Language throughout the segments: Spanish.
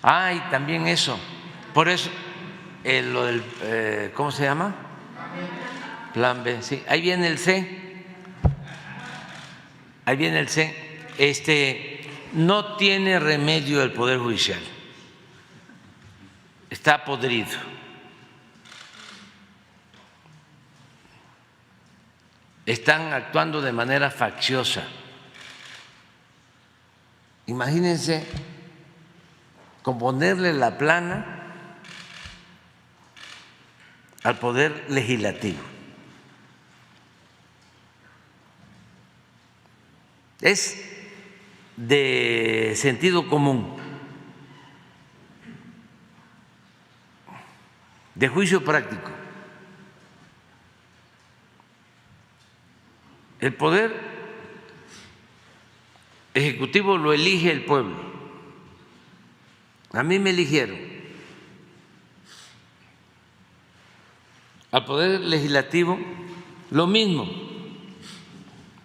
Y también eso, por eso, lo del, ¿cómo se llama? Plan B, sí, ahí viene el C, ahí viene el C. No tiene remedio el Poder Judicial, está podrido. Están actuando de manera facciosa. Imagínense componerle la plana al Poder Legislativo. Es de sentido común, de juicio práctico. El Poder Ejecutivo lo elige el pueblo. A mí me eligieron. Al Poder Legislativo lo mismo.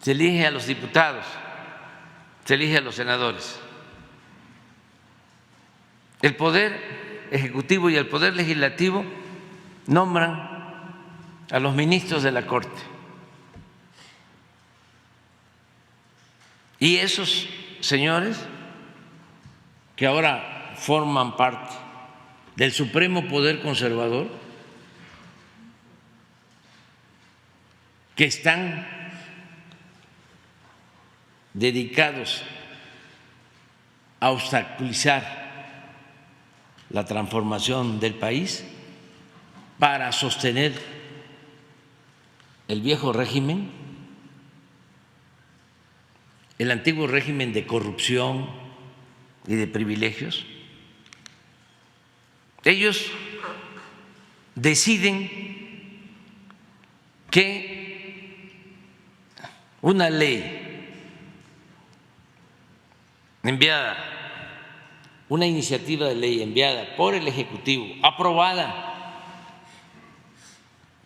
Se elige a los diputados, se elige a los senadores. El Poder Ejecutivo y el Poder Legislativo nombran a los ministros de la Corte. Y esos señores que ahora forman parte del Supremo Poder Conservador, que están dedicados a obstaculizar la transformación del país para sostener el viejo régimen, el antiguo régimen de corrupción y de privilegios. Ellos deciden que una ley enviada, una iniciativa de ley enviada por el Ejecutivo, aprobada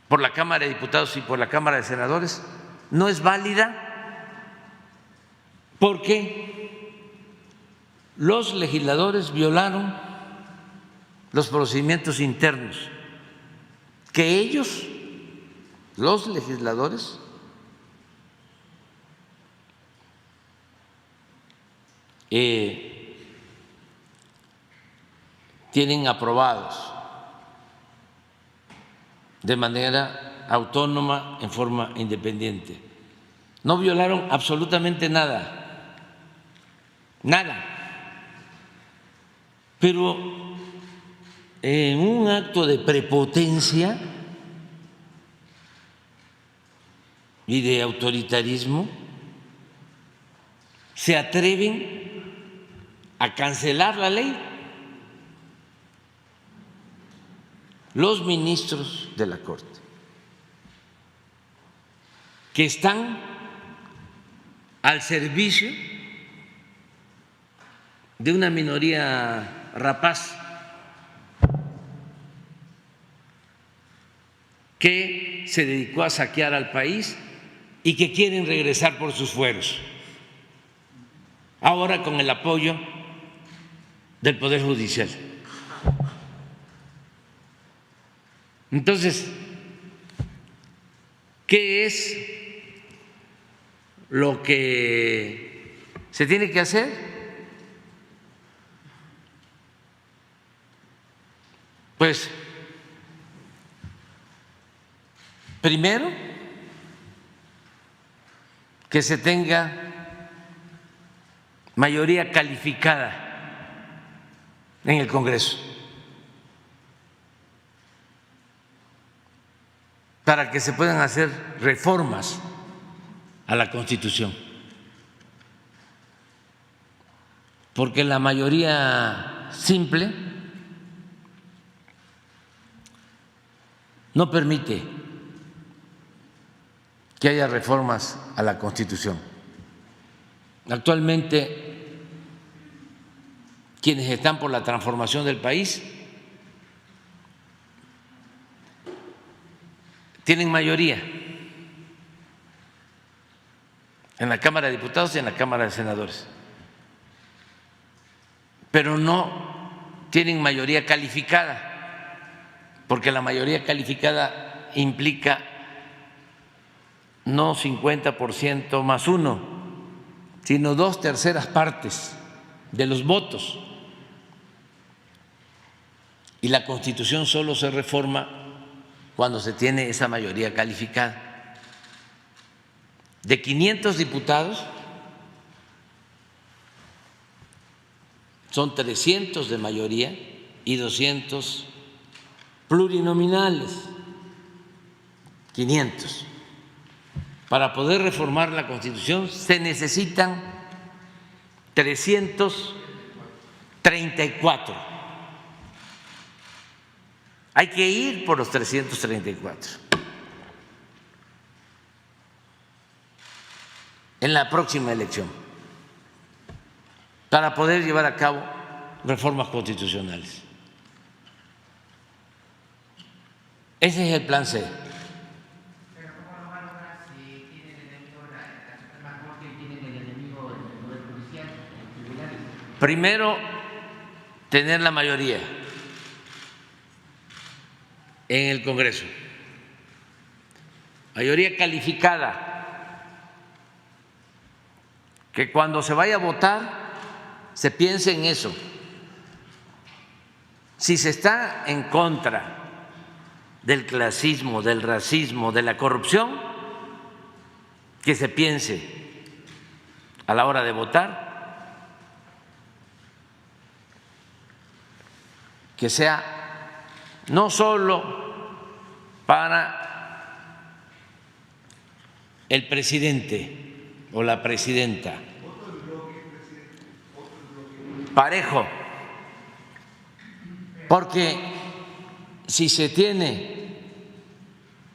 por la Cámara de Diputados y por la Cámara de Senadores, no es válida porque los legisladores violaron los procedimientos internos que ellos, los legisladores, tienen aprobados de manera autónoma, en forma independiente. No violaron absolutamente nada. Nada. Pero en un acto de prepotencia y de autoritarismo se atreven a cancelar la ley. Los ministros de la Corte, que están al servicio de una minoría rapaz que se dedicó a saquear al país y que quieren regresar por sus fueros, ahora con el apoyo del Poder Judicial. Entonces, ¿qué es lo que se tiene que hacer? Pues, primero, que se tenga mayoría calificada en el Congreso para que se puedan hacer reformas a la Constitución, porque la mayoría simple no permite que haya reformas a la Constitución. Actualmente, quienes están por la transformación del país tienen mayoría en la Cámara de Diputados y en la Cámara de Senadores, pero no tienen mayoría calificada, porque la mayoría calificada implica no 50% más uno, sino 2/3 partes de los votos. Y la Constitución solo se reforma cuando se tiene esa mayoría calificada. De 500 diputados, son 300 de mayoría y 200 plurinominales, 500. Para poder reformar la Constitución se necesitan 334. Hay que ir por los 334 en la próxima elección para poder llevar a cabo reformas constitucionales. Ese es el plan C. Pero ¿cómo lo valoras si tienen enemigo la Suprema Corte y tienen el enemigo del Poder Judicial, los tribunales? Primero, tener la mayoría en el Congreso, mayoría calificada, que cuando se vaya a votar se piense en eso. Si se está en contra del clasismo, del racismo, de la corrupción, que se piense a la hora de votar que sea no solo para el presidente o la presidenta, parejo, porque si se tiene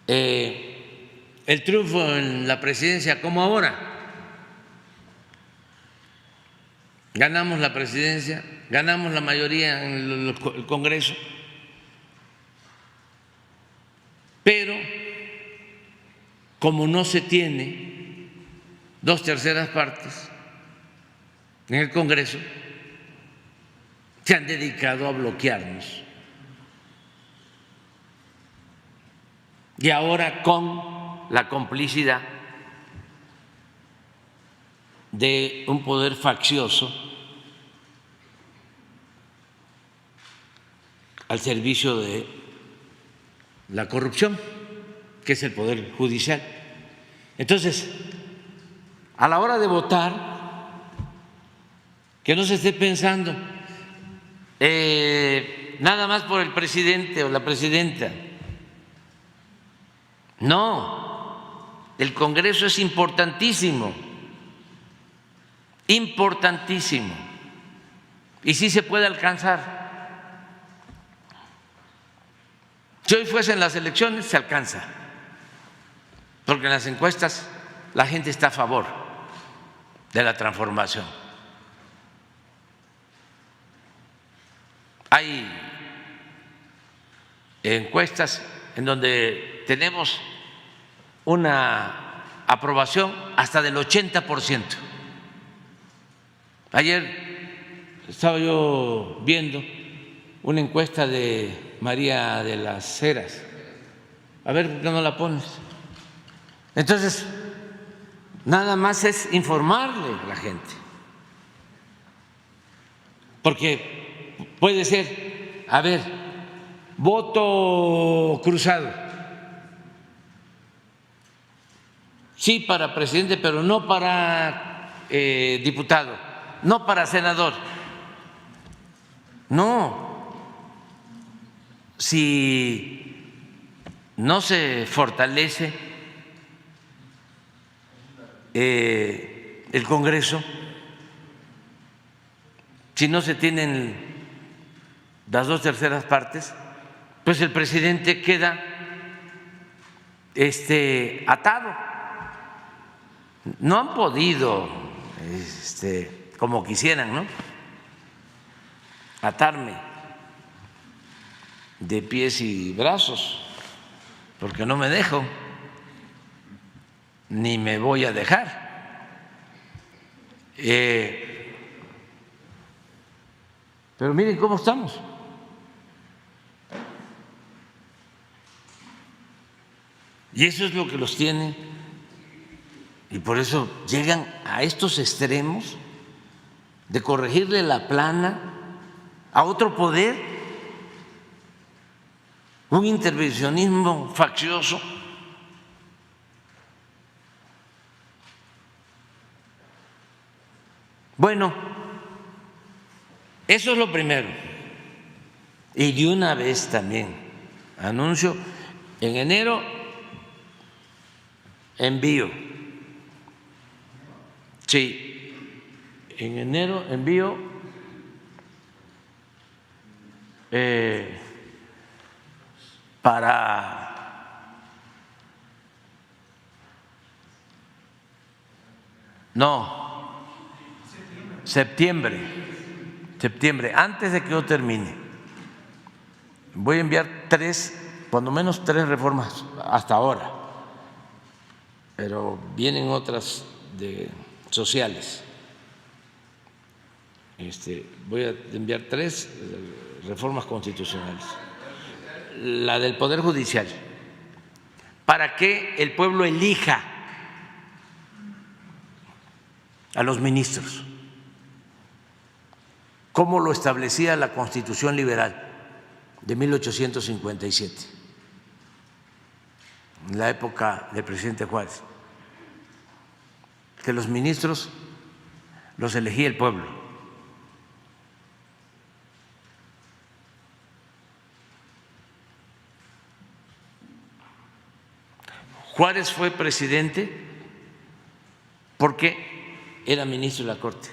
el triunfo en la presidencia como ahora, ganamos la presidencia, ganamos la mayoría en el Congreso, pero como no se tiene 2/3 partes en el Congreso, se han dedicado a bloquearnos. Y ahora con la complicidad de un poder faccioso al servicio de la corrupción, que es el Poder Judicial. Entonces, a la hora de votar, que no se esté pensando nada más por el presidente o la presidenta. No, el Congreso es importantísimo, importantísimo, y sí se puede alcanzar. Si hoy fuesen las elecciones, se alcanza, porque en las encuestas la gente está a favor de la transformación. Hay encuestas en donde tenemos una aprobación hasta del 80%. Ayer estaba yo viendo una encuesta de María de las Heras. A ver, ¿por qué no la pones? Entonces, nada más es informarle a la gente, porque puede ser, a ver, voto cruzado, sí para presidente, pero no para diputado, no para senador. No, si no se fortalece el Congreso, si no se tienen las 2/3 partes, pues el presidente queda atado. No han podido, como quisieran, ¿no?, atarme de pies y brazos, porque no me dejo, ni me voy a dejar. Pero miren cómo estamos. Y eso es lo que los tiene, y por eso llegan a estos extremos de corregirle la plana a otro poder, un intervencionismo faccioso. Bueno, eso es lo primero. Y de una vez también anuncio, en enero envío, sí, en enero envío para, no, septiembre, antes de que yo termine, voy a enviar cuando menos tres reformas hasta ahora, pero vienen otras sociales. Voy a enviar 3 reformas constitucionales. La del Poder Judicial, para que el pueblo elija a los ministros, como lo establecía la Constitución liberal de 1857, en la época del presidente Juárez, que los ministros los elegía el pueblo. Juárez fue presidente porque era ministro de la Corte.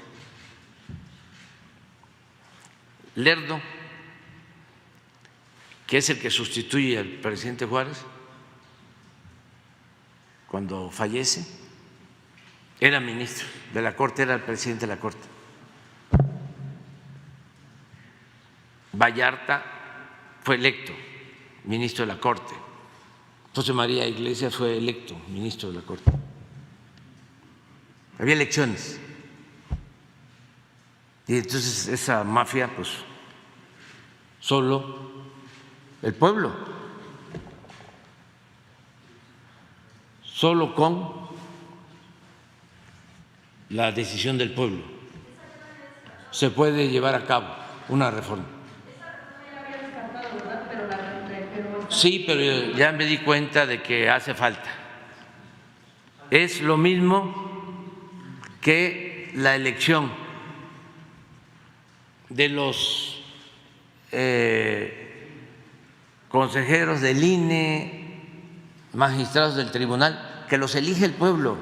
Lerdo, que es el que sustituye al presidente Juárez cuando fallece, era ministro de la Corte, era el presidente de la Corte. Vallarta fue electo ministro de la Corte. José María Iglesias fue electo ministro de la Corte. Había elecciones. Y entonces esa mafia, pues solo el pueblo, solo con la decisión del pueblo se puede llevar a cabo una reforma. Sí, pero ya me di cuenta de que hace falta. Es lo mismo que la elección de los consejeros del INE, magistrados del tribunal, que los elige el pueblo.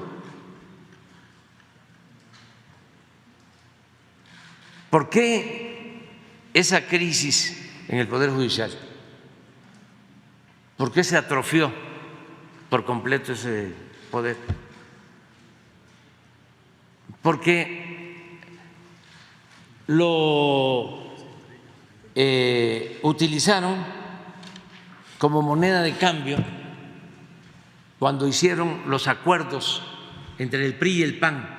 ¿Por qué esa crisis en el Poder Judicial? ¿Por qué se atrofió por completo ese poder? Porque lo utilizaron como moneda de cambio cuando hicieron los acuerdos entre el PRI y el PAN.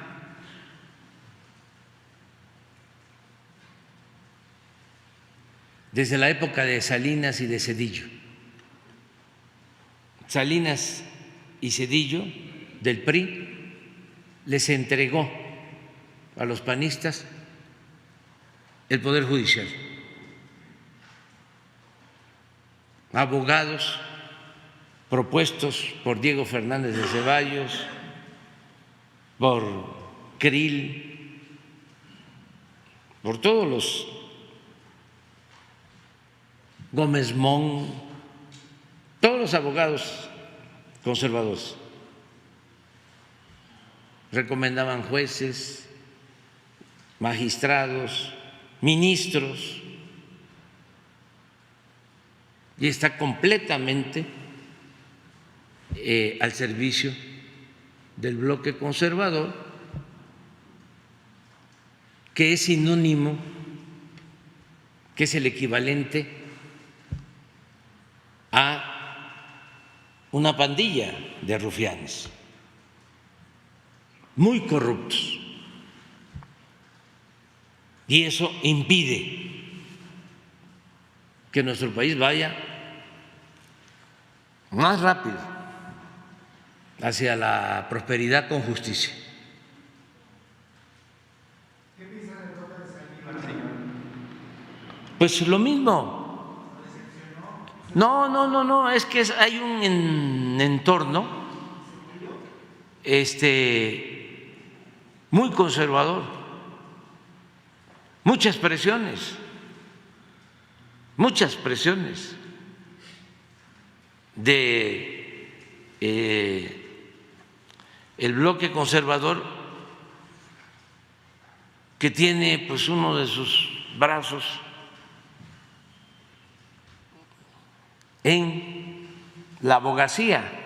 Desde la época de Salinas y de Zedillo. Salinas y Zedillo del PRI les entregó a los panistas el Poder Judicial, abogados propuestos por Diego Fernández de Ceballos, por Krill, por todos los Gómez Mon, todos los abogados conservadores recomendaban jueces, magistrados, ministros, y está completamente al servicio del bloque conservador, que es sinónimo, que es el equivalente a una pandilla de rufianes muy corruptos, y eso impide que nuestro país vaya más rápido hacia la prosperidad con justicia. ¿Qué piensa del tope de Saldívar, señor? Pues lo mismo. No, es que hay un entorno muy conservador, muchas presiones de el bloque conservador, que tiene pues uno de sus brazos en la abogacía.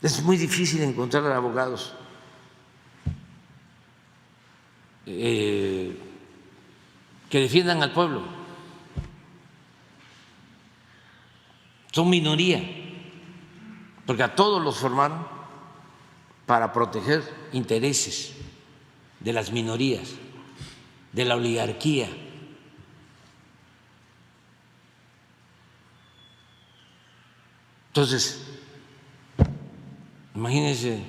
Es muy difícil encontrar abogados que defiendan al pueblo. Son minoría, porque a todos los formaron para proteger intereses de las minorías, de la oligarquía. Entonces, imagínense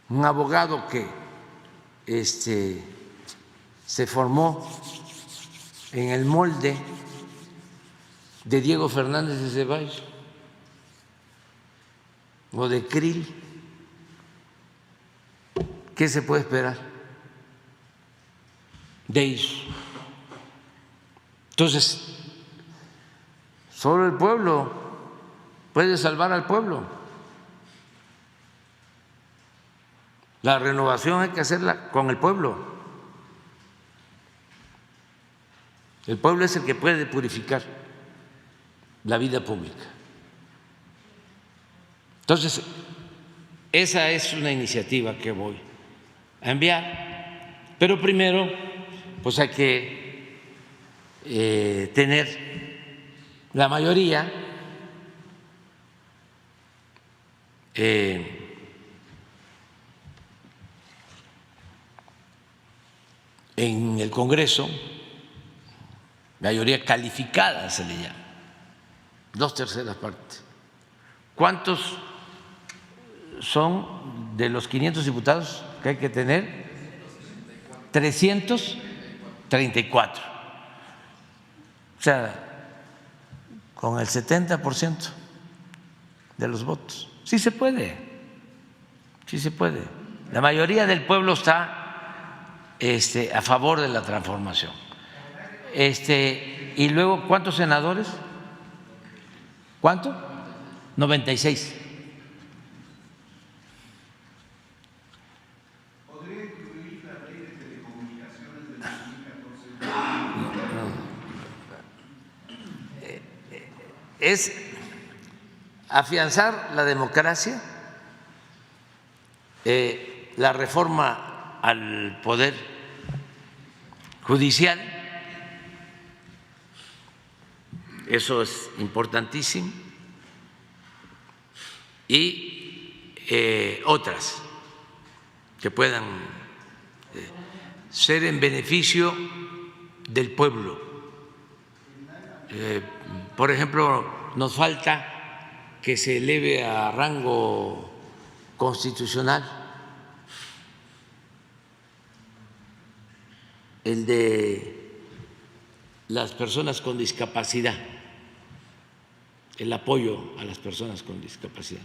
un abogado que se formó en el molde de Diego Fernández de Ceballos o de Krill. ¿Qué se puede esperar de ellos? Entonces, solo el pueblo puede salvar al pueblo. La renovación hay que hacerla con el pueblo. El pueblo es el que puede purificar la vida pública. Entonces, esa es una iniciativa que voy a enviar, pero primero pues hay que tener la mayoría en el Congreso, mayoría calificada se le llama, 2/3 partes. ¿Cuántos son de los 500 diputados que hay que tener? 334. O sea, con el 70% de los votos. Sí se puede, sí se puede. La mayoría del pueblo está a favor de la transformación. Y luego, ¿cuántos senadores? ¿Cuánto? 96. ¿Podría incluir la ley de telecomunicaciones del 2014? Es afianzar la democracia, la reforma al poder judicial, eso es importantísimo, y otras que puedan ser en beneficio del pueblo. Por ejemplo, nos falta que se eleve a rango constitucional el de las personas con discapacidad, el apoyo a las personas con discapacidad,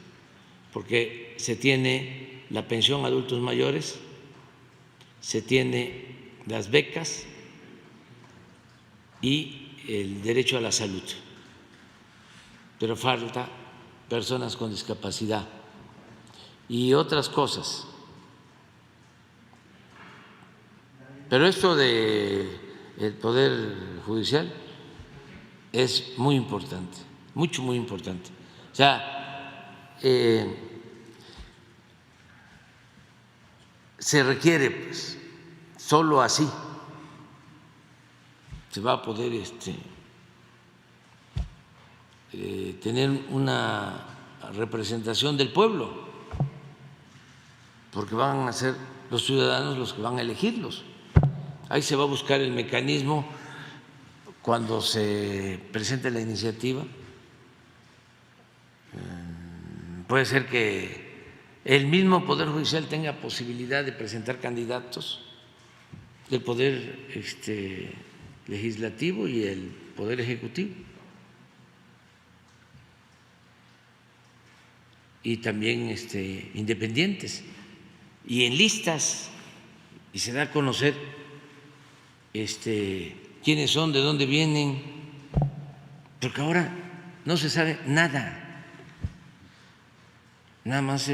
porque se tiene la pensión a adultos mayores, se tiene las becas y el derecho a la salud, pero falta personas con discapacidad y otras cosas. Pero esto del Poder Judicial es muy importante, muy importante. O sea, se requiere, pues, solo así se va a poder tener una representación del pueblo, porque van a ser los ciudadanos los que van a elegirlos. Ahí se va a buscar el mecanismo cuando se presente la iniciativa. Puede ser que el mismo Poder Judicial tenga posibilidad de presentar candidatos, el Poder Legislativo y el Poder Ejecutivo. Y también independientes, y en listas, y se da a conocer quiénes son, de dónde vienen, porque ahora no se sabe nada, nada más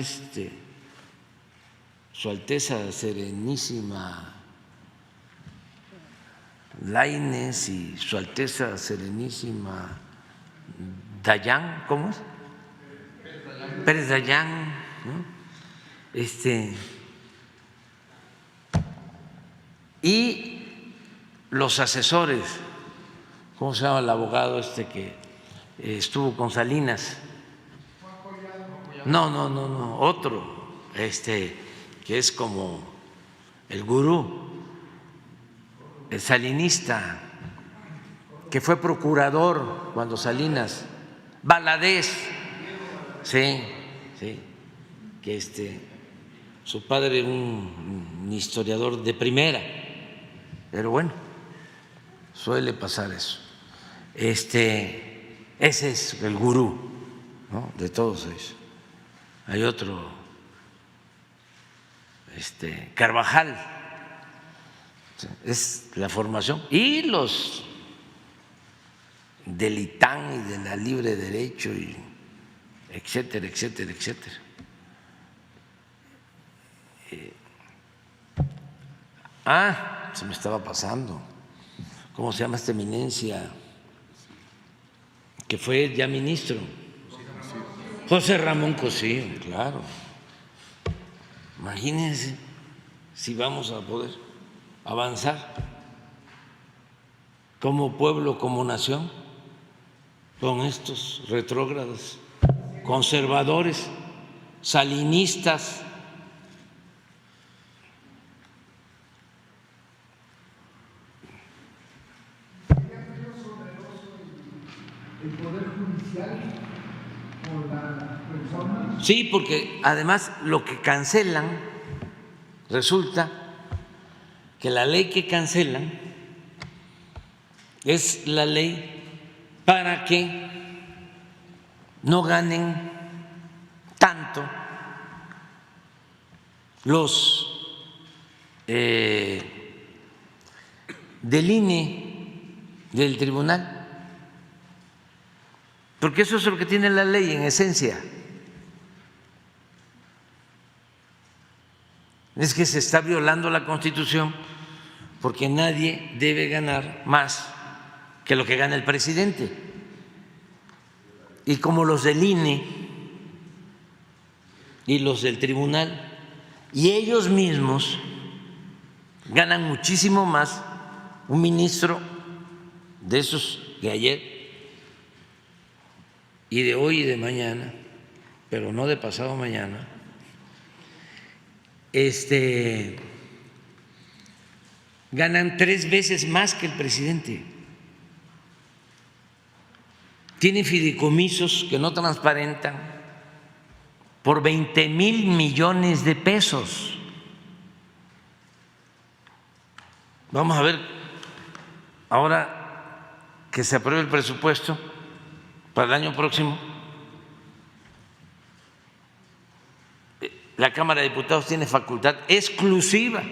Su Alteza Serenísima Lainez y Su Alteza Serenísima Dayán, ¿cómo es? Pérez Dayán, ¿no? Y los asesores, ¿cómo se llama el abogado que estuvo con Salinas? No, otro, que es como el gurú, el salinista, que fue procurador cuando Salinas, Valadez. Sí, que su padre un historiador de primera, pero bueno, suele pasar eso. Ese es el gurú, ¿no?, de todos ellos. Hay otro, Carvajal, es la formación, y los del ITAM y de la Libre Derecho y etcétera, etcétera, etcétera. Se me estaba pasando. ¿Cómo se llama esta eminencia? Que fue ya ministro. José Ramón Cosío, claro. Imagínense si vamos a poder avanzar como pueblo, como nación, con estos retrógrados, conservadores, salinistas. El Poder Judicial por la persona. Sí, porque además lo que cancelan, resulta que la ley que cancelan es la ley para que no ganen tanto los del INE, del tribunal, porque eso es lo que tiene la ley en esencia. Es que se está violando la Constitución porque nadie debe ganar más que lo que gana el presidente. Y como los del INE y los del tribunal y ellos mismos ganan muchísimo más, un ministro de esos de ayer y de hoy y de mañana, pero no de pasado mañana, ganan 3 veces más que el presidente. Tienen fideicomisos que no transparentan por 20,000 millones de pesos. Vamos a ver, ahora que se apruebe el presupuesto para el año próximo, la Cámara de Diputados tiene facultad exclusiva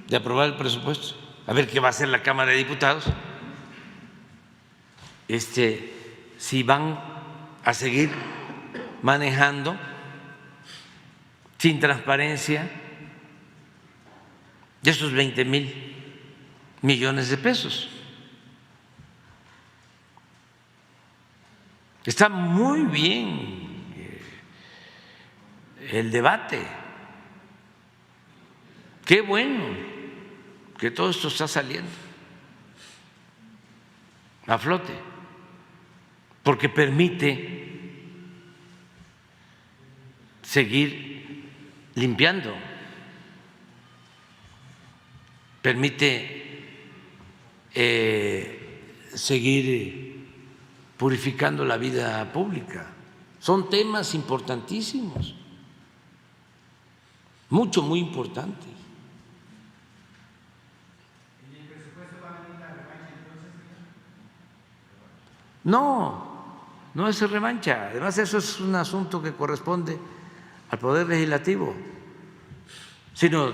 de aprobar el presupuesto. A ver qué va a hacer la Cámara de Diputados, si van a seguir manejando sin transparencia de esos 20,000 millones de pesos. Está muy bien el debate. Qué bueno que todo esto está saliendo a flote, porque permite seguir limpiando, permite seguir purificando la vida pública. Son temas importantísimos, muy importantes. ¿Y el presupuesto va a venir la revancha entonces? No es revancha. Además, eso es un asunto que corresponde al Poder Legislativo. Sino,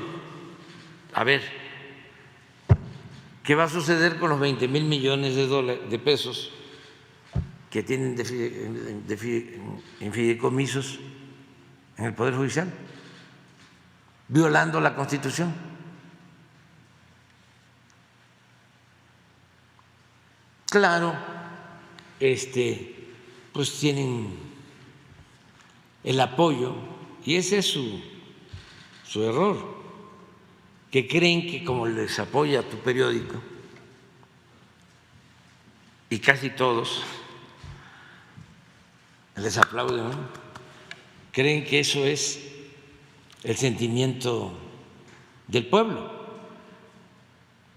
a ver, ¿qué va a suceder con los 20,000 millones de pesos que tienen en fideicomisos en el Poder Judicial, violando la Constitución? Claro, pues tienen el apoyo, y ese es su error, que creen que como les apoya tu periódico, y casi todos les aplauden, ¿no? Creen que eso es el sentimiento del pueblo.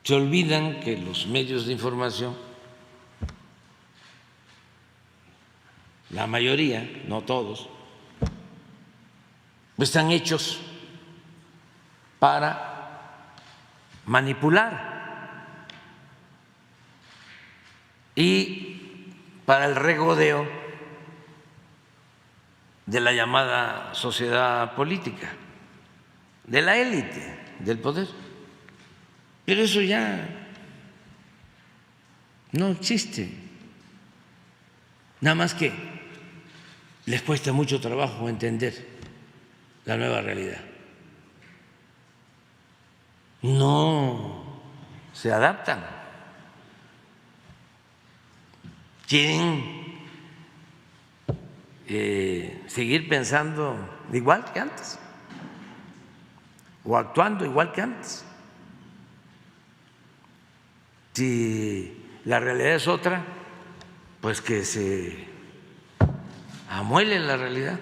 Se olvidan que los medios de información, la mayoría, no todos, están hechos para manipular y para el regodeo de la llamada sociedad política, de la élite del poder. Pero eso ya no existe. Nada más que les cuesta mucho trabajo entender la nueva realidad. No se adaptan. Quieren seguir pensando igual que antes o actuando igual que antes. Si la realidad es otra, pues que se amuele la realidad.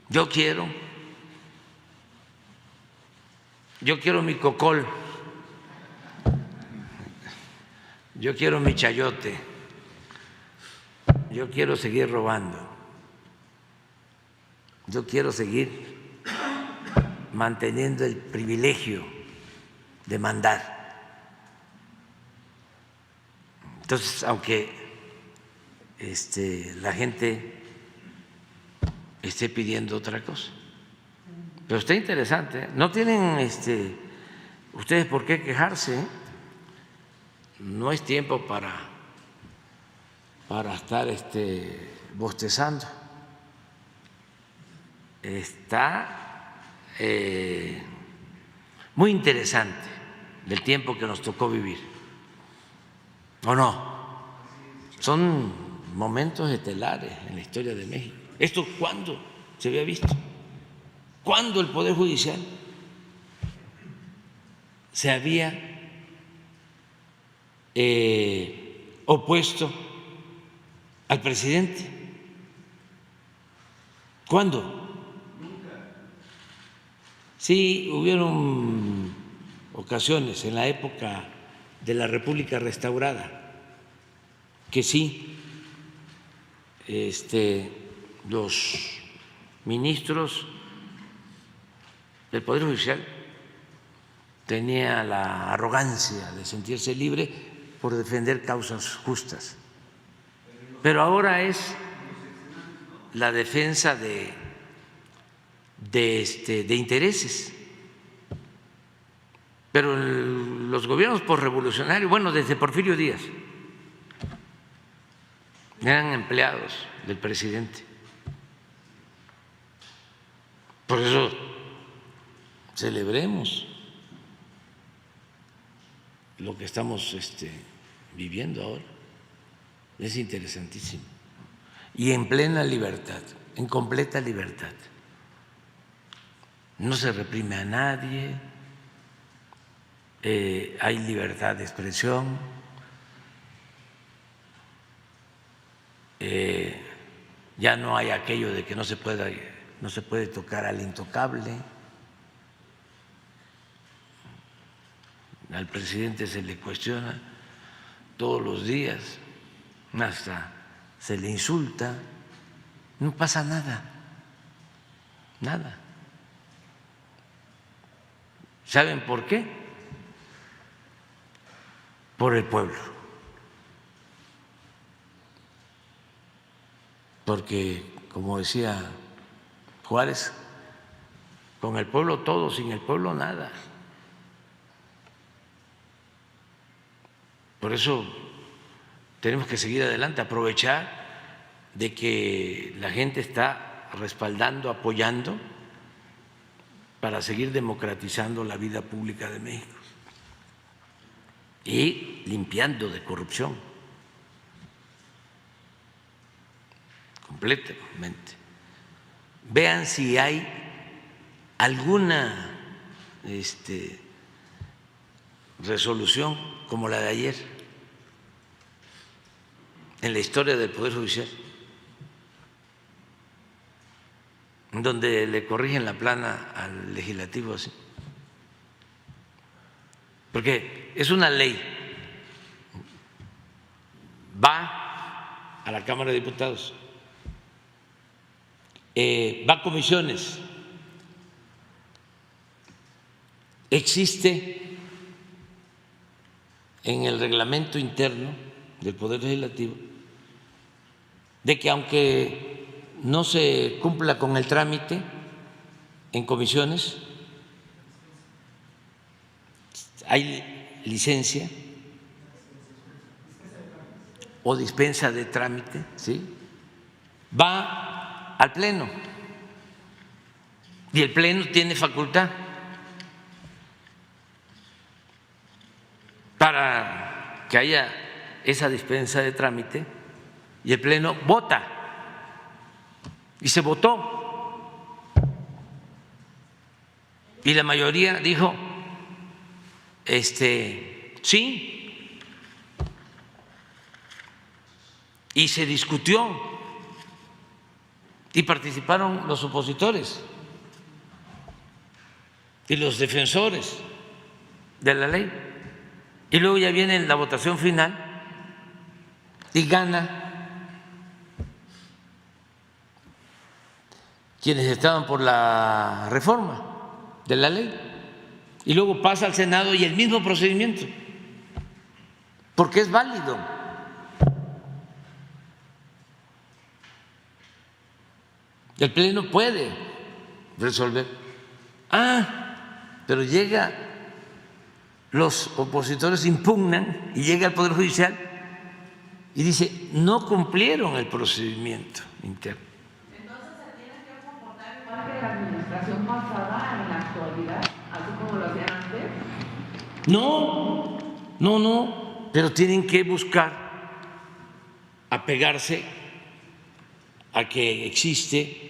Yo quiero mi cocol, yo quiero mi chayote, yo quiero seguir robando, yo quiero seguir manteniendo el privilegio de mandar. Entonces, aunque la gente esté pidiendo otra cosa, pero está interesante, ¿eh? No tienen ustedes por qué quejarse, ¿eh? No es tiempo para estar bostezando. Está muy interesante el tiempo que nos tocó vivir, ¿o no? Son momentos estelares en la historia de México. ¿Esto cuándo se había visto? ¿Cuándo el Poder Judicial se había opuesto al presidente? ¿Cuándo? Sí, hubieron ocasiones en la época de la República restaurada que sí, los ministros del Poder Judicial tenían la arrogancia de sentirse libre por defender causas justas, pero ahora es la defensa de intereses. Pero los gobiernos posrevolucionarios, bueno, desde Porfirio Díaz, eran empleados del presidente. Por eso celebremos lo que estamos viviendo ahora. Es interesantísimo. Y en plena libertad, en completa libertad. No se reprime a nadie, hay libertad de expresión, ya no hay aquello de que no se puede tocar al intocable. al presidente se le cuestiona todos los días, hasta se le insulta, no pasa nada, nada. ¿Saben por qué? Por el pueblo. Porque, como decía Juárez, con el pueblo todo, sin el pueblo nada. Por eso tenemos que seguir adelante, aprovechar de que la gente está respaldando, apoyando para seguir democratizando la vida pública de México y limpiando de corrupción completamente. Vean si hay alguna resolución como la de ayer en la historia del Poder Judicial, donde le corrigen la plana al legislativo así. Porque es una ley, va a la Cámara de Diputados, va a comisiones, existe en el reglamento interno del Poder Legislativo de que aunque no se cumpla con el trámite en comisiones, hay licencia o dispensa de trámite, ¿sí? Va al Pleno y el Pleno tiene facultad para que haya esa dispensa de trámite y el Pleno vota y se votó y la mayoría dijo sí, y se discutió y participaron los opositores y los defensores de la ley, y luego ya viene la votación final y gana quienes estaban por la reforma de la ley, y luego pasa al Senado y el mismo procedimiento, porque es válido. El Pleno puede resolver. Pero llega, los opositores impugnan y llega al Poder Judicial y dice, no cumplieron el procedimiento interno. Entonces se tiene que comportar igual que la administración pasada en la actualidad, así como lo hacían antes. No, pero tienen que buscar apegarse a que existe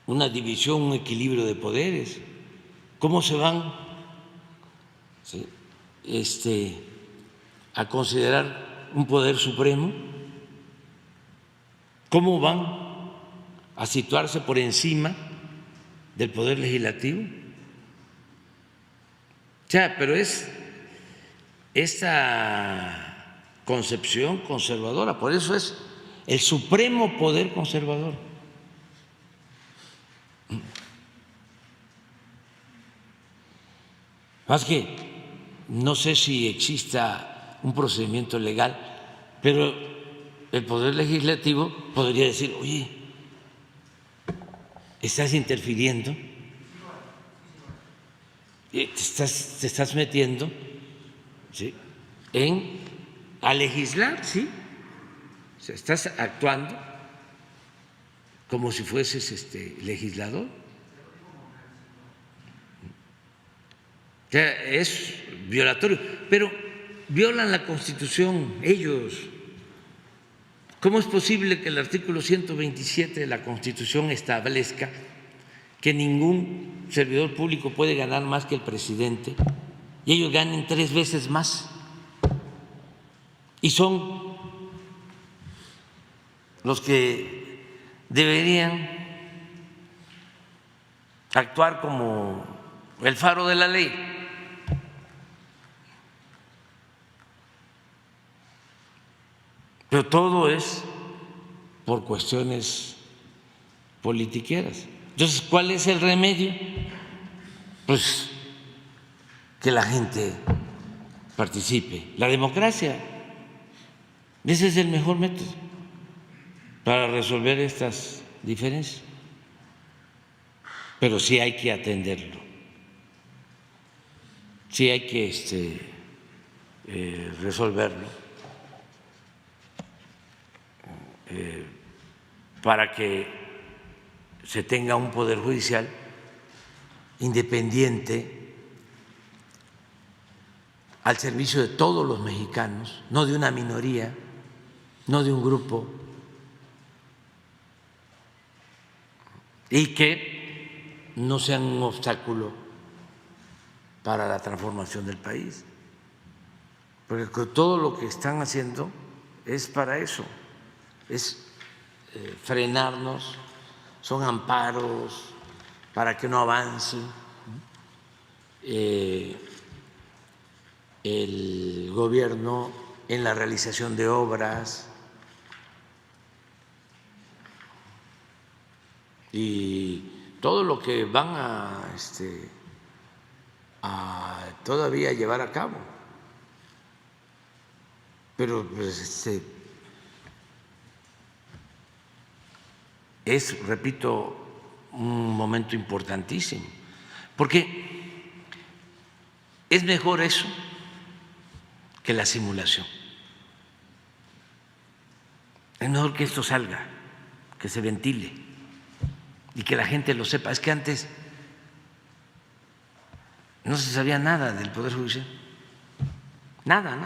una división, un equilibrio de poderes. ¿Cómo se van a considerar un poder supremo? ¿Cómo van a situarse por encima del poder legislativo? O sea, pero es esta concepción conservadora, por eso es el supremo poder conservador. Más que no sé si exista un procedimiento legal, pero el Poder Legislativo podría decir, oye, estás interfiriendo, te estás metiendo, ¿sí?, a legislar, ¿sí? O sea, estás actuando como si fueses legislador. O sea, es violatorio, pero violan la Constitución ellos. ¿Cómo es posible que el artículo 127 de la Constitución establezca que ningún servidor público puede ganar más que el presidente y ellos ganen 3 veces más? Y son los que deberían actuar como el faro de la ley. Pero todo es por cuestiones politiqueras. Entonces, ¿cuál es el remedio? Pues que la gente participe. La democracia, ese es el mejor método para resolver estas diferencias. Pero sí hay que atenderlo, sí hay que resolverlo para que se tenga un poder judicial independiente al servicio de todos los mexicanos, no de una minoría, no de un grupo, y que no sean un obstáculo para la transformación del país, porque todo lo que están haciendo es para eso, es frenarnos, son amparos para que no avance el gobierno en la realización de obras y todo lo que van a todavía llevar a cabo. Pero pues, es, repito, un momento importantísimo, porque es mejor eso que la simulación. Es mejor que esto salga, que se ventile y que la gente lo sepa. Es que antes no se sabía nada del Poder Judicial, nada.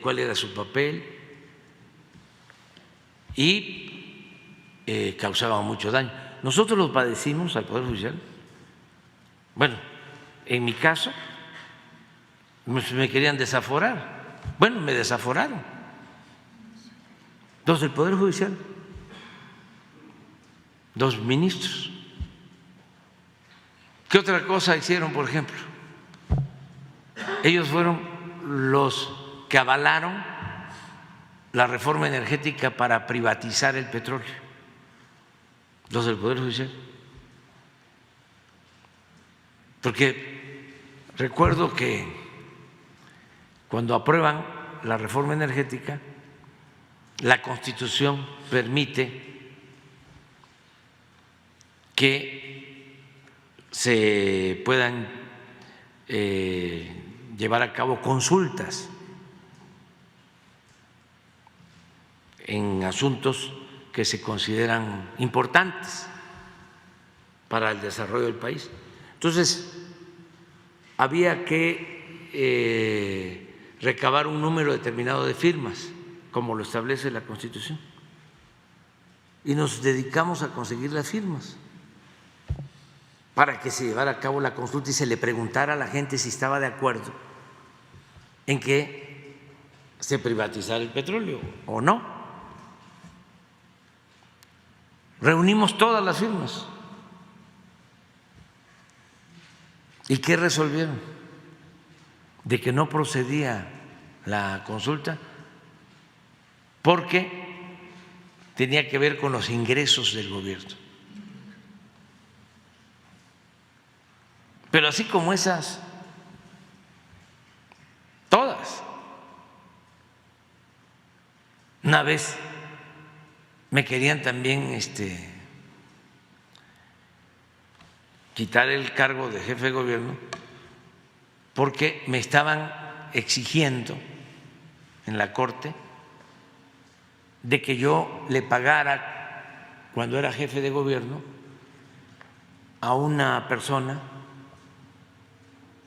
Cuál era su papel y causaba mucho daño. Nosotros lo padecimos al Poder Judicial. Bueno, en mi caso, me querían desaforar. Bueno, me desaforaron. Dos del Poder Judicial, dos ministros. ¿Qué otra cosa hicieron, por ejemplo? Ellos fueron los que avalaron la reforma energética para privatizar el petróleo, los del Poder Judicial. Porque recuerdo que cuando aprueban la reforma energética, la Constitución permite que se puedan llevar a cabo consultas en asuntos que se consideran importantes para el desarrollo del país. Entonces, había que recabar un número determinado de firmas, como lo establece la Constitución, y nos dedicamos a conseguir las firmas para que se llevara a cabo la consulta y se le preguntara a la gente si estaba de acuerdo en que se privatizara el petróleo o no. Reunimos todas las firmas. ¿Y qué resolvieron? De que no procedía la consulta porque tenía que ver con los ingresos del gobierno. Pero así como esas, todas. Una vez me querían también quitar el cargo de jefe de gobierno porque me estaban exigiendo en la Corte de que yo le pagara, cuando era jefe de gobierno, a una persona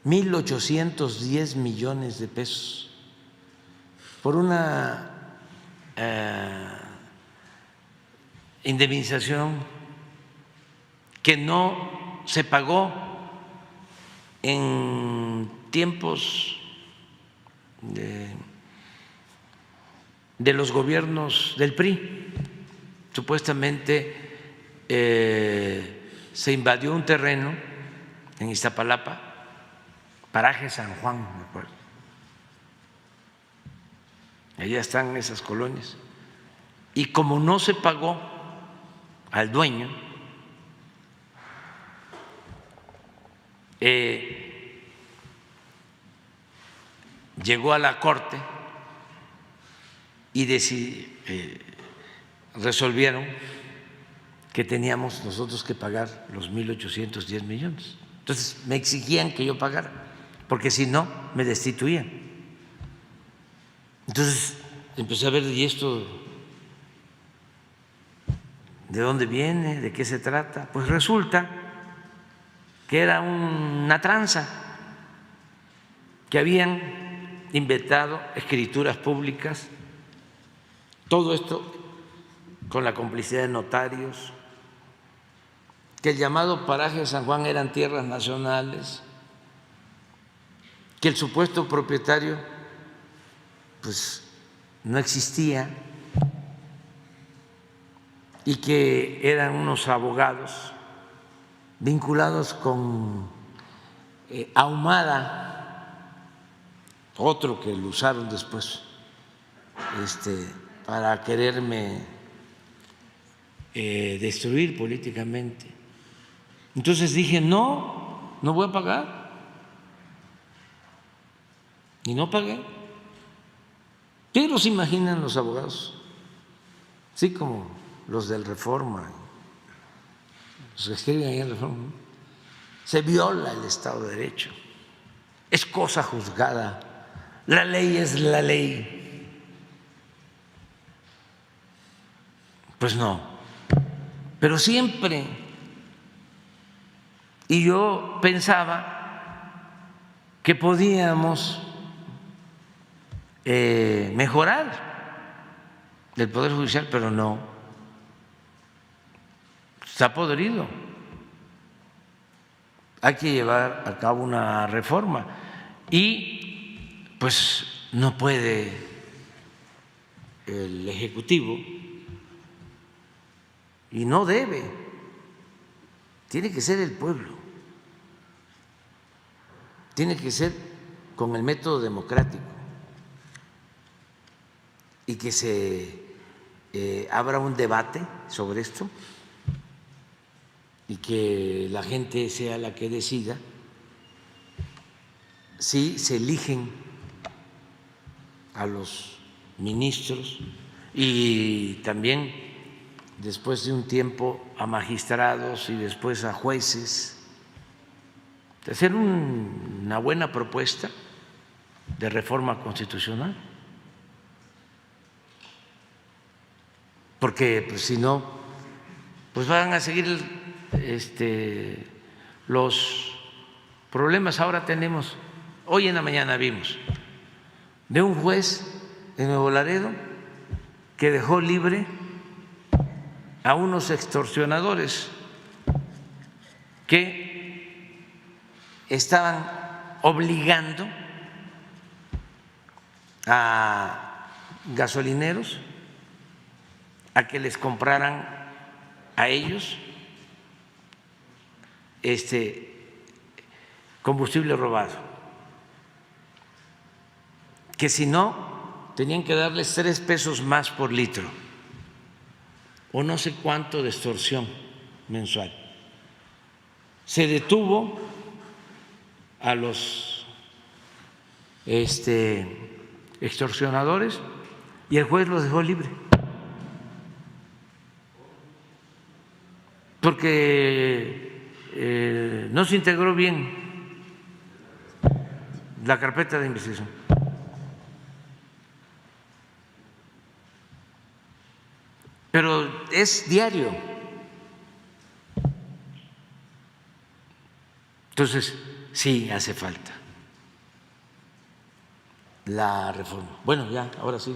1.810 millones de pesos por una indemnización que no se pagó en tiempos de los gobiernos del PRI. Supuestamente se invadió un terreno en Iztapalapa, paraje San Juan, me acuerdo, allá están esas colonias, y como no se pagó al dueño, llegó a la Corte y resolvieron que teníamos nosotros que pagar los 1.810 millones. Entonces me exigían que yo pagara, porque si no me destituían. Entonces empecé a ver, ¿y esto de dónde viene? ¿De qué se trata? Pues resulta que era una tranza, que habían inventado escrituras públicas, todo esto con la complicidad de notarios, que el llamado paraje de San Juan eran tierras nacionales, que el supuesto propietario pues no existía y que eran unos abogados vinculados con Ahumada, otro que lo usaron después para quererme destruir políticamente. Entonces dije, no voy a pagar. Y no pagué. Pero se imaginan los abogados, sí, como los del Reforma, los que escriben ahí en Reforma, ¿no? Se viola el Estado de Derecho, es cosa juzgada, la ley es la ley. Pues no, pero siempre. Y yo pensaba que podíamos mejorar el Poder Judicial, pero no, está podrido. Hay que llevar a cabo una reforma y pues no puede el Ejecutivo, y no debe, tiene que ser el pueblo, tiene que ser con el método democrático, y que se abra un debate sobre esto y que la gente sea la que decida si se eligen a los ministros y también después de un tiempo a magistrados y después a jueces, hacer una buena propuesta de reforma constitucional, porque pues, si no, pues van a seguir los problemas. Ahora tenemos, hoy en la mañana vimos de un juez en Nuevo Laredo que dejó libre a unos extorsionadores que estaban obligando a gasolineros a que les compraran a ellos combustible robado, que si no tenían que darles 3 pesos más por litro o no sé cuánto de extorsión mensual. Se detuvo a los extorsionadores y el juez los dejó libre, porque no se integró bien la carpeta de investigación. Pero es diario. Entonces, sí hace falta la reforma. Bueno, ya, ahora sí.